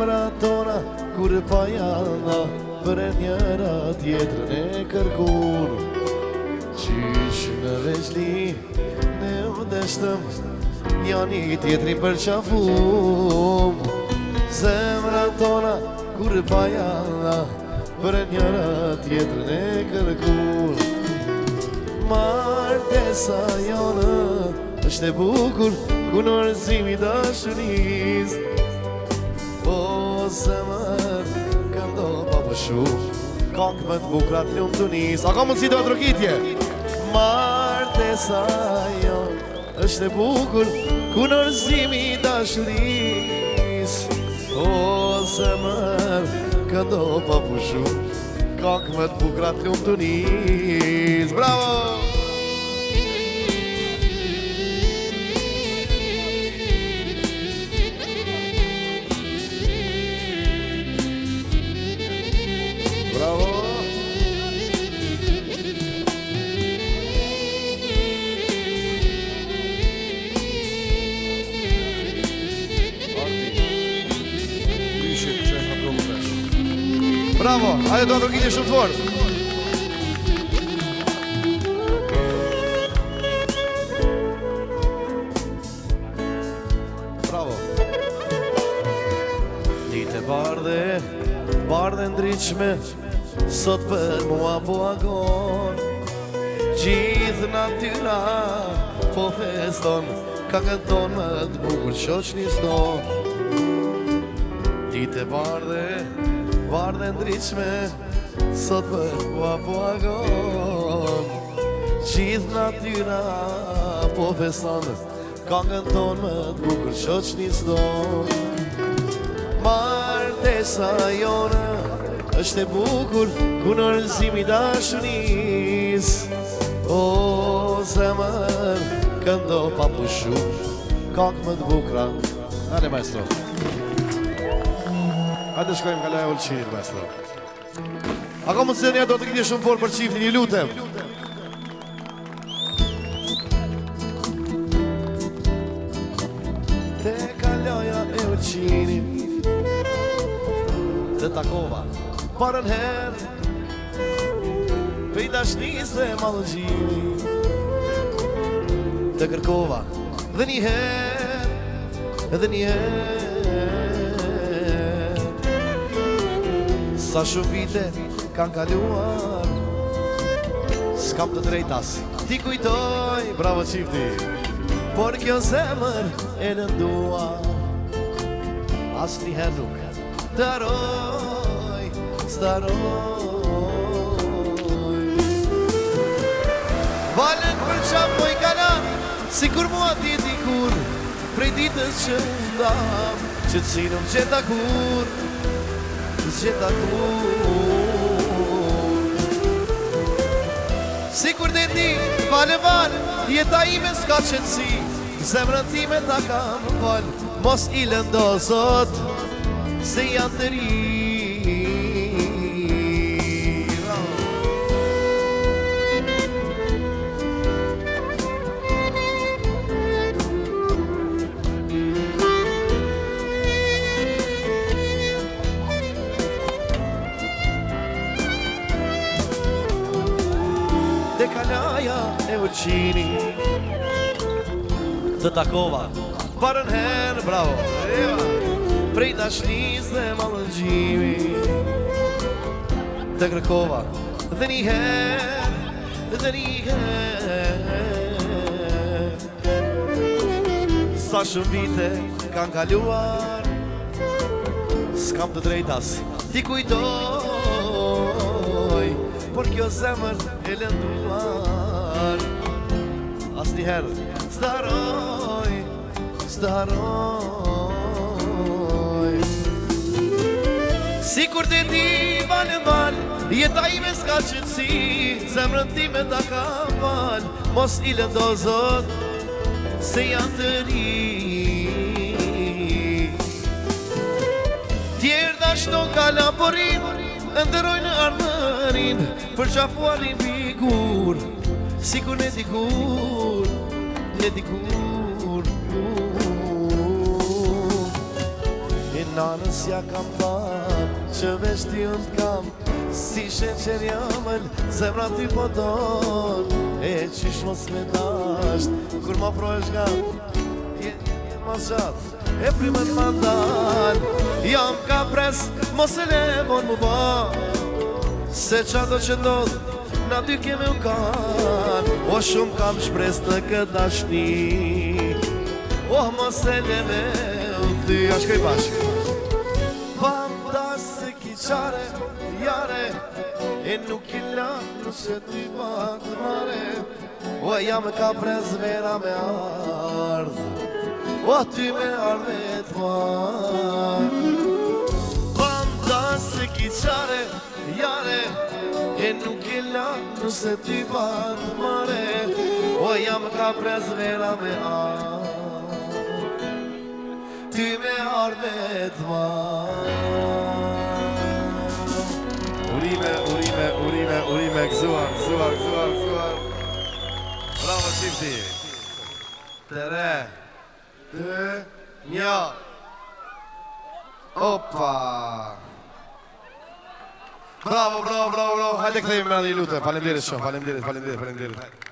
Zemra tona kur pa jalla për e njëra tjetrën e kërkur. Qysh në veçli ne vdeshtëm njani tjetrin për qafum. Zemra tona kur pa jalla për e njëra tjetrën e kërkur. Martesa jonë është e bukur ku nërëzimi dashuris. O zemër këndo pa pëshu Kongë më të bukrat lumë të nis. A ka mundësi të atrokitje? Martesa jonë është e bukur ku nërëzimi dashuris. O zemër këndo pa pëshu Kongë më të bukrat lumë të nis. Bravo! Bravo, ajo do të rëgjitje shumë të fortë. Bravo. Dite bardhe ndryqme, sot për mua po agon. Gjithë natyra po feston, ka këton më të bukur qoq një ston. Dite bardhe ndryqme, sot për mua po agon. Gjithë natyra po feston, këngën ton më të bukur qoq një ston. Martesa jonë është e bukur ku nërëzimi dashuris. O zemër këndo pa pushu këngë më të bukra. Hajde maestro. Hajde shkojmë kalaja Olqinit, maestro. A ka mundësi njerë do të këtë shumë forë për qiftin, ju lutem. Te kalaja e Olqinit të takova parën herë prej dashnis dhe mallëgjimi. Të kërkova dhe një herë sa shumë vite kanë kaluar, s'kam të drejtas ti kujtoj, bravo qifti, por kjo zemër e lënduar. As një herë nuk të aroj, s'taroj. Valen për qa poj kala, si kur mua ti dikur, prej ditës që undam, që të sinëm gjeta kur. Si kur dhe ti, vale, jeta ime s'ka qëtësi, zemrën time ta kam fal, mos i lëndo zot, se janë të ri. Te kalaja e Olqinit të takova parën herë, bravo, prej dashnis dhe mallëgjimi. Të kërkova dhe një herë, sa shumë vite kanë kaluar, s'kam të drejtas ti kujtoj, por kjo zemër e lënduar. As një herë s'taroj. Si kur të ti val, jeta ime s'ka qëtësi, zemrën time ta ka val, mos i lëndo zot, se janë të ri. Tjerë dashton ka laporin, ndërojnë në armërin, për qafuarin bigur, si kur ne dikur, Nanës ja kam thënë që veç ti unë t'kam si sheqer jamën, zemra ty po don e qish mos me dasht kur ma prohesh nga jenë ma gjatë e primën ma ndal jam ka pres mos e levon mu ba se qa do që ndodh na dy keme u kan o shumë kam shpres në këtë dashni oh mos e leve u ty a shkoj bashkë se ki qare, jare e nuk i lanë se ty batë mare o jam ka prez vera me ardhë o ty me ardhe t'marë banda se ki qare, jare e nuk i lanë se ty batë mare o jam ka prez vera me ardhë ty me ardhe t'marë Urime, gëzuar Bravo qifti 3, 2, 1 Opa Bravo, hajde këthejmë me në një lutë Faleminderit shumë, faleminderit